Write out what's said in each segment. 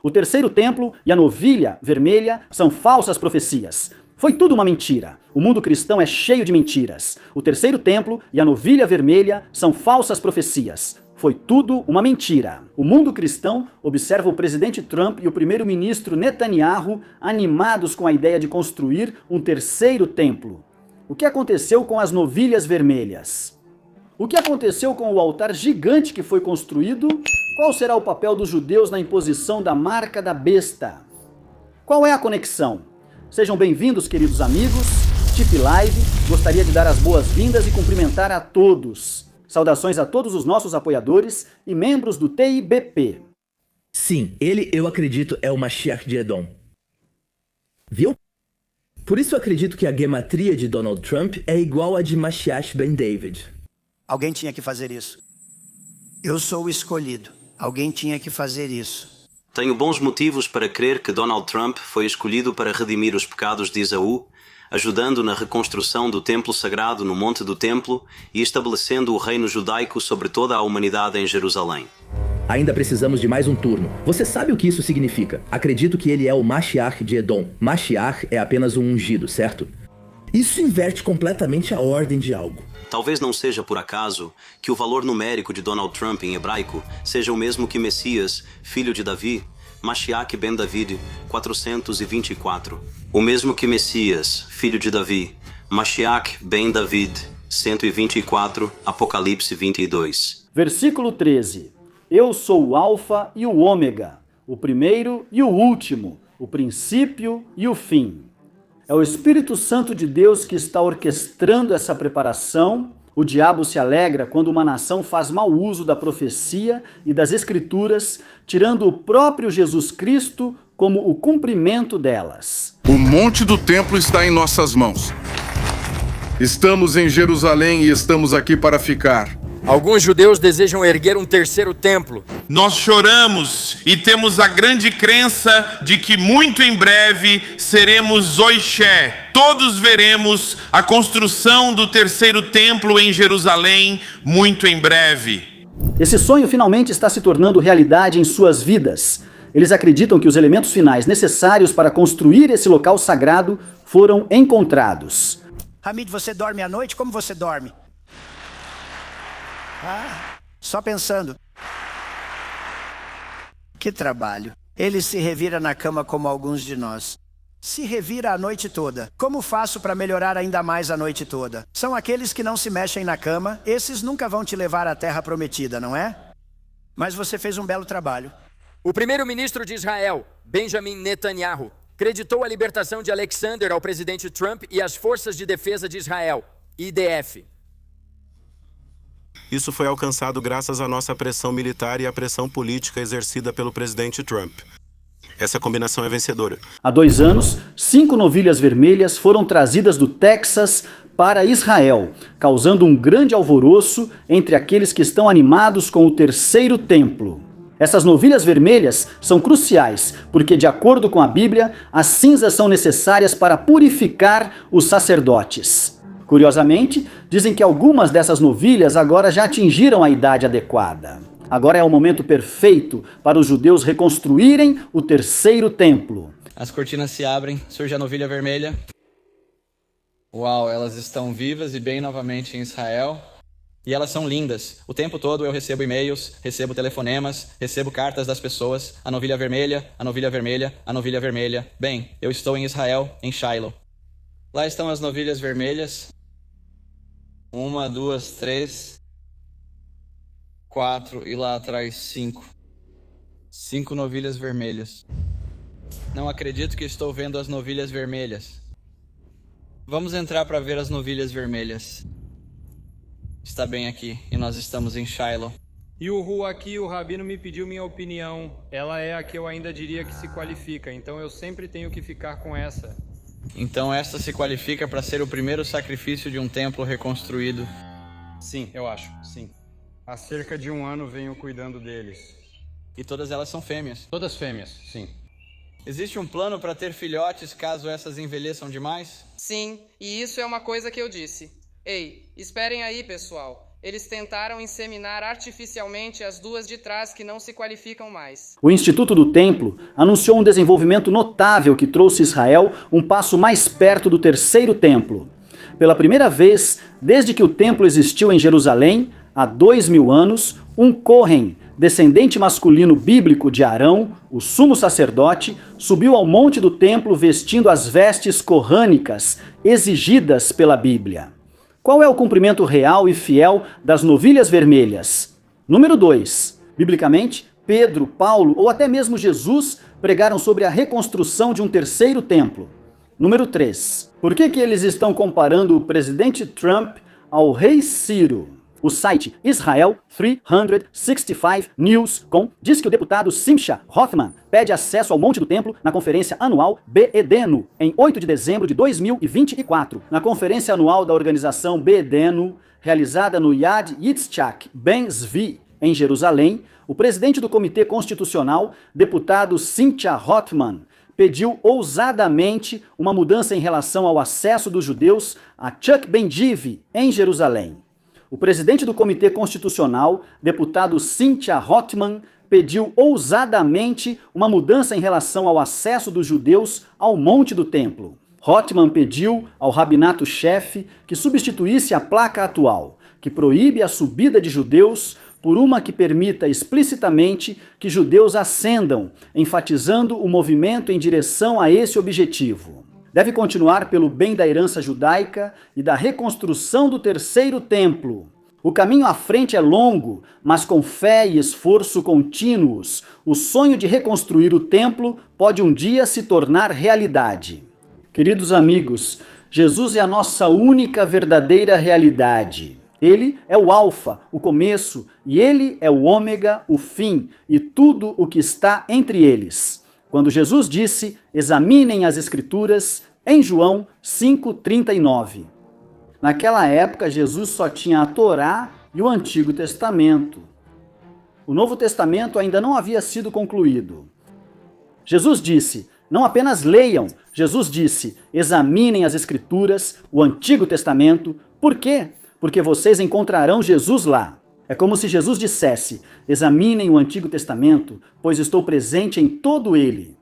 O terceiro templo e a novilha vermelha são falsas profecias. Foi tudo uma mentira. O mundo cristão é cheio de mentiras. O terceiro templo e a novilha vermelha são falsas profecias. Foi tudo uma mentira. O mundo cristão observa o presidente Trump e o primeiro-ministro Netanyahu animados com a ideia de construir um terceiro templo. O que aconteceu com as novilhas vermelhas? O que aconteceu com o altar gigante que foi construído? Qual será o papel dos judeus na imposição da marca da besta? Qual é a conexão? Sejam bem-vindos, queridos amigos. Tip Live gostaria de dar as boas-vindas e cumprimentar a todos. Saudações a todos os nossos apoiadores e membros do TIBP. Sim, ele, eu acredito, é o Mashiach de Edom. Viu? Por isso eu acredito que a gematria de Donald Trump é igual a de Mashiach ben David. Alguém tinha que fazer isso. Eu sou o escolhido. Alguém tinha que fazer isso. Tenho bons motivos para crer que Donald Trump foi escolhido para redimir os pecados de Esaú, ajudando na reconstrução do templo sagrado no Monte do Templo e estabelecendo o reino judaico sobre toda a humanidade em Jerusalém. Ainda precisamos de mais um turno. Você sabe o que isso significa? Acredito que ele é o Mashiach de Edom. Mashiach é apenas um ungido, certo? Isso inverte completamente a ordem de algo. Talvez não seja por acaso que o valor numérico de Donald Trump em hebraico seja o mesmo que Messias, filho de Davi, Mashiach ben David, 424. O mesmo que Messias, filho de Davi, Mashiach ben David, 124, Apocalipse 22. Versículo 13. Eu sou o Alfa e o Ômega, o primeiro e o último, o princípio e o fim. É o Espírito Santo de Deus que está orquestrando essa preparação. O diabo se alegra quando uma nação faz mau uso da profecia e das Escrituras, tirando o próprio Jesus Cristo como o cumprimento delas. O monte do templo está em nossas mãos. Estamos em Jerusalém e estamos aqui para ficar. Alguns judeus desejam erguer um terceiro templo. Nós choramos e temos a grande crença de que muito em breve seremos Zoiché. Todos veremos a construção do terceiro templo em Jerusalém muito em breve. Esse sonho finalmente está se tornando realidade em suas vidas. Eles acreditam que os elementos finais necessários para construir esse local sagrado foram encontrados. Hamid, você dorme à noite? Como você dorme? Só pensando. Que trabalho. Ele se revira na cama como alguns de nós. Se revira a noite toda. Como faço para melhorar ainda mais a noite toda? São aqueles que não se mexem na cama. Esses nunca vão te levar à terra prometida, não é? Mas você fez um belo trabalho. O primeiro-ministro de Israel, Benjamin Netanyahu, creditou a libertação de Alexander ao presidente Trump e às Forças de Defesa de Israel, IDF. Isso foi alcançado graças à nossa pressão militar e à pressão política exercida pelo presidente Trump. Essa combinação é vencedora. Há 2 anos, 5 novilhas vermelhas foram trazidas do Texas para Israel, causando um grande alvoroço entre aqueles que estão animados com o terceiro templo. Essas novilhas vermelhas são cruciais, porque, de acordo com a Bíblia, as cinzas são necessárias para purificar os sacerdotes. Curiosamente, dizem que algumas dessas novilhas agora já atingiram a idade adequada. Agora é o momento perfeito para os judeus reconstruírem o terceiro templo. As cortinas se abrem, surge a novilha vermelha. Uau, elas estão vivas e bem novamente em Israel. E elas são lindas. O tempo todo eu recebo e-mails, recebo telefonemas, recebo cartas das pessoas. A novilha vermelha, a novilha vermelha, a novilha vermelha. Bem, eu estou em Israel, em Shiloh. Lá estão as novilhas vermelhas. 1, 2, 3, 4 e lá atrás 5. 5 novilhas vermelhas. Não acredito que estou vendo as novilhas vermelhas. Vamos entrar para ver as novilhas vermelhas. Está bem aqui e nós estamos em Shiloh. E o Ru aqui, o Rabino me pediu minha opinião. Ela é a que eu ainda diria que se qualifica, então eu sempre tenho que ficar com essa. Então esta se qualifica para ser o primeiro sacrifício de um templo reconstruído. Sim, eu acho, sim. Há cerca de 1 ano venho cuidando deles. E todas elas são fêmeas? Todas fêmeas, sim. Existe um plano para ter filhotes caso essas envelheçam demais? Sim, e isso é uma coisa que eu disse. Ei, esperem aí, pessoal. eles tentaram inseminar artificialmente as duas de trás que não se qualificam mais. O Instituto do Templo anunciou um desenvolvimento notável que trouxe Israel um passo mais perto do terceiro templo. Pela primeira vez, desde que o templo existiu em Jerusalém, há 2000 anos, um Kohen, descendente masculino bíblico de Arão, o sumo sacerdote, subiu ao monte do templo vestindo as vestes corrânicas exigidas pela Bíblia. Qual é o cumprimento real e fiel das novilhas vermelhas? Número 2. Biblicamente, Pedro, Paulo ou até mesmo Jesus pregaram sobre a reconstrução de um terceiro templo. Número 3. Por que eles estão comparando o presidente Trump ao rei Ciro? O site Israel 365 News.com diz que o deputado Simcha Rothman pede acesso ao Monte do Templo na conferência anual Be'edenu, em 8 de dezembro de 2024. Na conferência anual da organização Be'edenu, realizada no Yad Yitzhak Ben Zvi, em Jerusalém, o presidente do Comitê Constitucional, deputado Simcha Rothman, pediu ousadamente uma mudança em relação ao acesso dos judeus a Chuck Ben-Zivi, em Jerusalém. O presidente do Comitê Constitucional, deputado Simcha Rothman, pediu ousadamente uma mudança em relação ao acesso dos judeus ao Monte do Templo. Rothman pediu ao rabinato-chefe que substituísse a placa atual, que proíbe a subida de judeus, por uma que permita explicitamente que judeus ascendam, enfatizando o movimento em direção a esse objetivo. Deve continuar pelo bem da herança judaica e da reconstrução do terceiro templo. O caminho à frente é longo, mas com fé e esforço contínuos, o sonho de reconstruir o templo pode um dia se tornar realidade. Queridos amigos, Jesus é a nossa única verdadeira realidade. Ele é o Alfa, o começo, e Ele é o Ômega, o fim, e tudo o que está entre eles. Quando Jesus disse, examinem as Escrituras, em João 5,39. Naquela época, Jesus só tinha a Torá e o Antigo Testamento. O Novo Testamento ainda não havia sido concluído. Jesus disse, não apenas leiam, Jesus disse, examinem as Escrituras, o Antigo Testamento. Por quê? Porque vocês encontrarão Jesus lá. É como se Jesus dissesse, examinem o Antigo Testamento, pois estou presente em todo ele.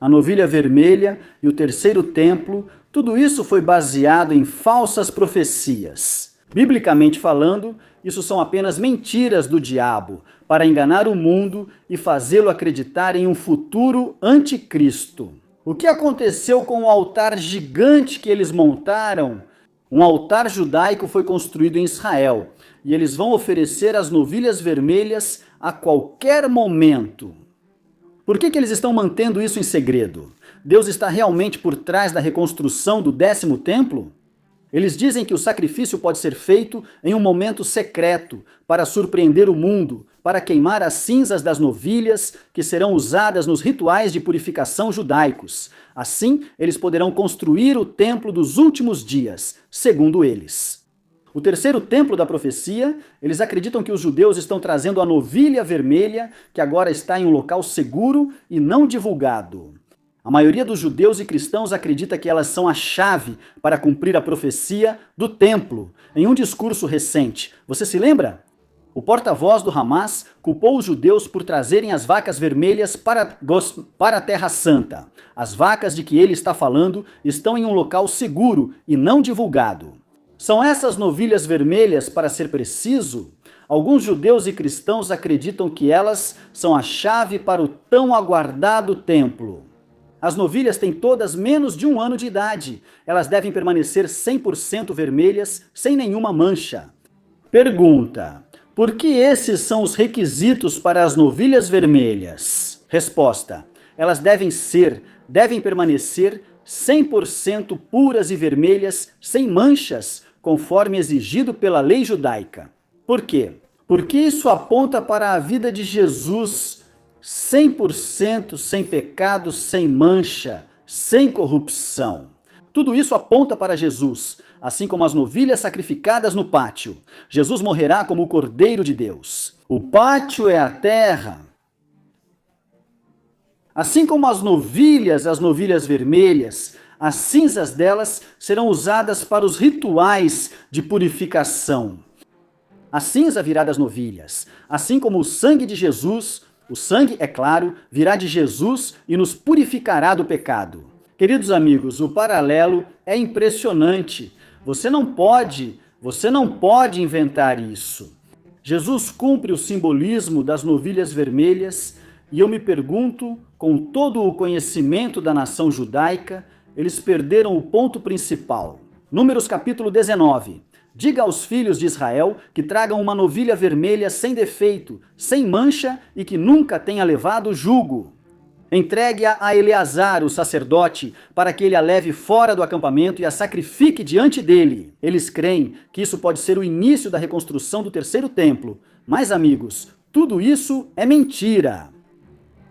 A novilha vermelha e o terceiro templo, tudo isso foi baseado em falsas profecias. Biblicamente falando, isso são apenas mentiras do diabo para enganar o mundo e fazê-lo acreditar em um futuro anticristo. O que aconteceu com o altar gigante que eles montaram? Um altar judaico foi construído em Israel e eles vão oferecer as novilhas vermelhas a qualquer momento. Por que eles estão mantendo isso em segredo? Deus está realmente por trás da reconstrução do 10º templo? Eles dizem que o sacrifício pode ser feito em um momento secreto, para surpreender o mundo, para queimar as cinzas das novilhas que serão usadas nos rituais de purificação judaicos. Assim, eles poderão construir o templo dos últimos dias, segundo eles. O terceiro templo da profecia, eles acreditam que os judeus estão trazendo a novilha vermelha, que agora está em um local seguro e não divulgado. A maioria dos judeus e cristãos acredita que elas são a chave para cumprir a profecia do templo. Em um discurso recente, você se lembra? O porta-voz do Hamas culpou os judeus por trazerem as vacas vermelhas para a Terra Santa. As vacas de que ele está falando estão em um local seguro e não divulgado. São essas novilhas vermelhas, para ser preciso? Alguns judeus e cristãos acreditam que elas são a chave para o tão aguardado templo. As novilhas têm todas menos de 1 ano de idade. Elas devem permanecer 100% vermelhas, sem nenhuma mancha. Pergunta: por que esses são os requisitos para as novilhas vermelhas? Resposta: elas devem permanecer 100% puras e vermelhas, sem manchas, conforme exigido pela lei judaica. Por quê? Porque isso aponta para a vida de Jesus, 100% sem pecado, sem mancha, sem corrupção. Tudo isso aponta para Jesus, assim como as novilhas sacrificadas no pátio. Jesus morrerá como o Cordeiro de Deus. O pátio é a terra. Assim como as novilhas vermelhas, as cinzas delas serão usadas para os rituais de purificação. A cinza virá das novilhas, assim como o sangue de Jesus, o sangue, é claro, virá de Jesus e nos purificará do pecado. Queridos amigos, o paralelo é impressionante. Você não pode inventar isso. Jesus cumpre o simbolismo das novilhas vermelhas e eu me pergunto, com todo o conhecimento da nação judaica, eles perderam o ponto principal. Números capítulo 19. Diga aos filhos de Israel que tragam uma novilha vermelha sem defeito, sem mancha e que nunca tenha levado jugo. Entregue-a a Eleazar, o sacerdote, para que ele a leve fora do acampamento e a sacrifique diante dele. Eles creem que isso pode ser o início da reconstrução do terceiro templo. Mas, amigos, tudo isso é mentira.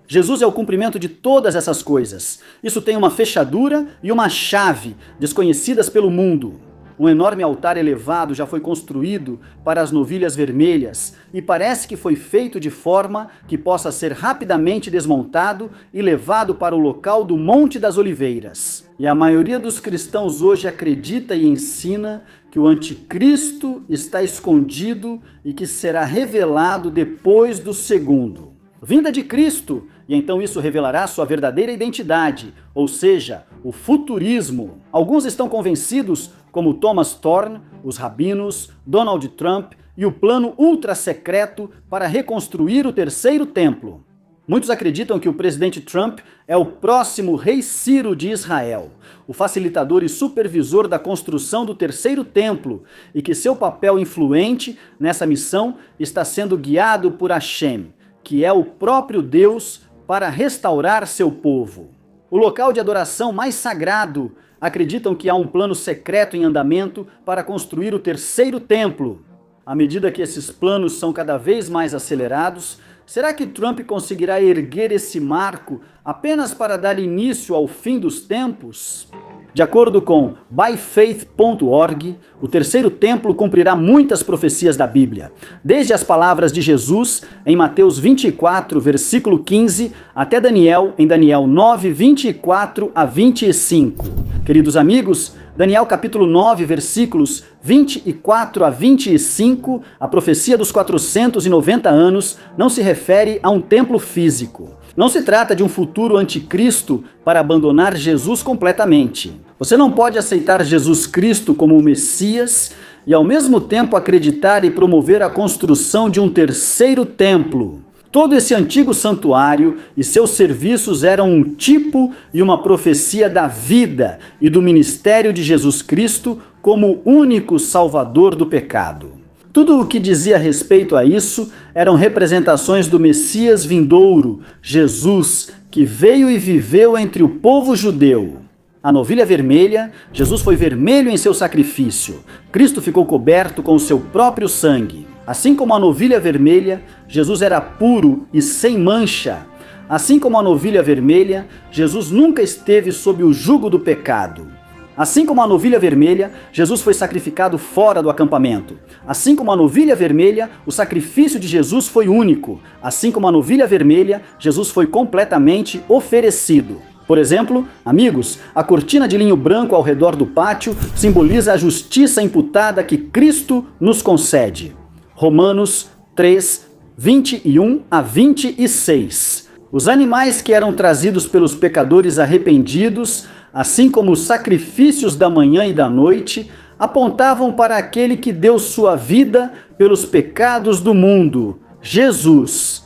Jesus é o cumprimento de todas essas coisas. Isso tem uma fechadura e uma chave, desconhecidas pelo mundo. Um enorme altar elevado já foi construído para as novilhas vermelhas e parece que foi feito de forma que possa ser rapidamente desmontado e levado para o local do Monte das Oliveiras. E a maioria dos cristãos hoje acredita e ensina que o anticristo está escondido e que será revelado depois do segundo. Vinda de Cristo, e então isso revelará sua verdadeira identidade, ou seja, o futurismo. Alguns estão convencidos, como Thomas Thorne, os rabinos, Donald Trump e o plano ultra-secreto para reconstruir o terceiro templo. Muitos acreditam que o presidente Trump é o próximo rei Ciro de Israel, o facilitador e supervisor da construção do terceiro templo, e que seu papel influente nessa missão está sendo guiado por Hashem, que é o próprio Deus, para restaurar seu povo. O local de adoração mais sagrado, acreditam que há um plano secreto em andamento para construir o terceiro templo. À medida que esses planos são cada vez mais acelerados, será que Trump conseguirá erguer esse marco apenas para dar início ao fim dos tempos? De acordo com byfaith.org, o terceiro templo cumprirá muitas profecias da Bíblia, desde as palavras de Jesus em Mateus 24, versículo 15, até Daniel, em Daniel 9, 24 a 25. Queridos amigos, Daniel capítulo 9, versículos 24 a 25, a profecia dos 490 anos não se refere a um templo físico. Não se trata de um futuro anticristo para abandonar Jesus completamente. Você não pode aceitar Jesus Cristo como o Messias e ao mesmo tempo acreditar e promover a construção de um terceiro templo. Todo esse antigo santuário e seus serviços eram um tipo e uma profecia da vida e do ministério de Jesus Cristo como único salvador do pecado. Tudo o que dizia respeito a isso eram representações do Messias vindouro, Jesus, que veio e viveu entre o povo judeu. A novilha vermelha, Jesus foi vermelho em seu sacrifício. Cristo ficou coberto com o seu próprio sangue. Assim como a novilha vermelha, Jesus era puro e sem mancha. Assim como a novilha vermelha, Jesus nunca esteve sob o jugo do pecado. Assim como a novilha vermelha, Jesus foi sacrificado fora do acampamento. Assim como a novilha vermelha, o sacrifício de Jesus foi único. Assim como a novilha vermelha, Jesus foi completamente oferecido. Por exemplo, amigos, a cortina de linho branco ao redor do pátio simboliza a justiça imputada que Cristo nos concede. Romanos 3, 21 a 26. Os animais que eram trazidos pelos pecadores arrependidos, assim como os sacrifícios da manhã e da noite, apontavam para aquele que deu sua vida pelos pecados do mundo, Jesus.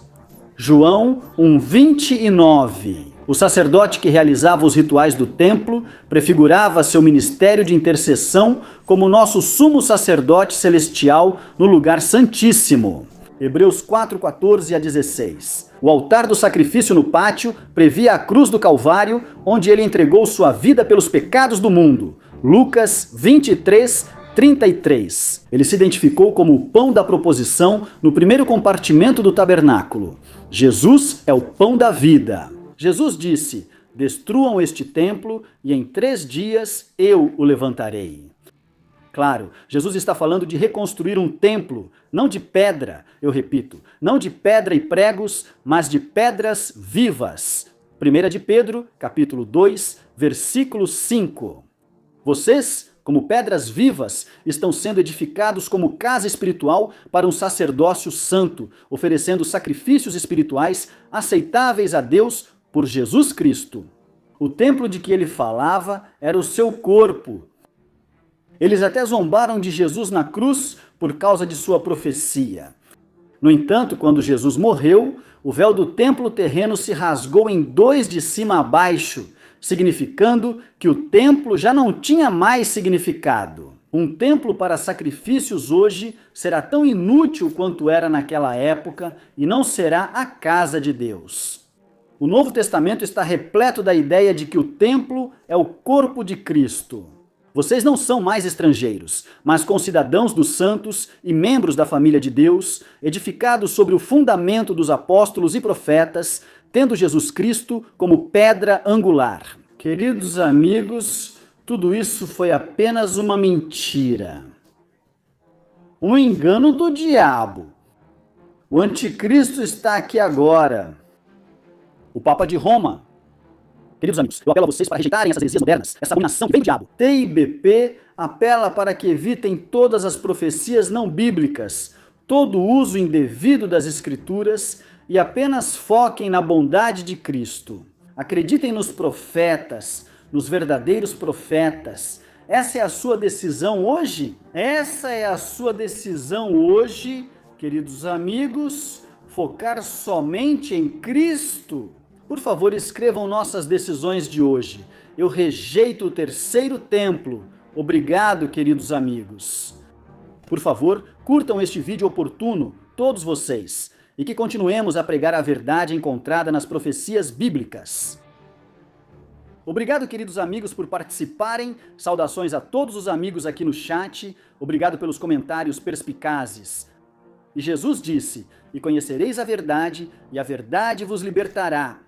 João 1:29. O sacerdote que realizava os rituais do templo prefigurava seu ministério de intercessão como nosso sumo sacerdote celestial no lugar santíssimo. Hebreus 4:14 a 16. O altar do sacrifício no pátio previa a cruz do Calvário, onde ele entregou sua vida pelos pecados do mundo. Lucas 23:33. Ele se identificou como o pão da proposição no primeiro compartimento do tabernáculo. Jesus é o pão da vida. Jesus disse: destruam este templo e em 3 dias eu o levantarei. Claro, Jesus está falando de reconstruir um templo, não de pedra, eu repito, não de pedra e pregos, mas de pedras vivas. 1 de Pedro, capítulo 2, versículo 5. Vocês, como pedras vivas, estão sendo edificados como casa espiritual para um sacerdócio santo, oferecendo sacrifícios espirituais aceitáveis a Deus por Jesus Cristo. O templo de que ele falava era o seu corpo. Eles até zombaram de Jesus na cruz por causa de sua profecia. No entanto, quando Jesus morreu, o véu do templo terreno se rasgou em dois de cima a baixo, significando que o templo já não tinha mais significado. Um templo para sacrifícios hoje será tão inútil quanto era naquela época e não será a casa de Deus. O Novo Testamento está repleto da ideia de que o templo é o corpo de Cristo. Vocês não são mais estrangeiros, mas concidadãos dos santos e membros da família de Deus, edificados sobre o fundamento dos apóstolos e profetas, tendo Jesus Cristo como pedra angular. Queridos amigos, tudo isso foi apenas uma mentira. Um engano do diabo. O anticristo está aqui agora. O Papa de Roma. Queridos amigos, eu apelo a vocês para rejeitarem essas heresias modernas, essa abominação que vem do diabo. TIBP apela para que evitem todas as profecias não bíblicas, todo o uso indevido das Escrituras e apenas foquem na bondade de Cristo. Acreditem nos profetas, nos verdadeiros profetas. Essa é a sua decisão hoje? Essa é a sua decisão hoje, queridos amigos, focar somente em Cristo? Por favor, escrevam nossas decisões de hoje. Eu rejeito o terceiro templo. Obrigado, queridos amigos. Por favor, curtam este vídeo oportuno, todos vocês, e que continuemos a pregar a verdade encontrada nas profecias bíblicas. Obrigado, queridos amigos, por participarem. Saudações a todos os amigos aqui no chat. Obrigado pelos comentários perspicazes. E Jesus disse: "E conhecereis a verdade, e a verdade vos libertará."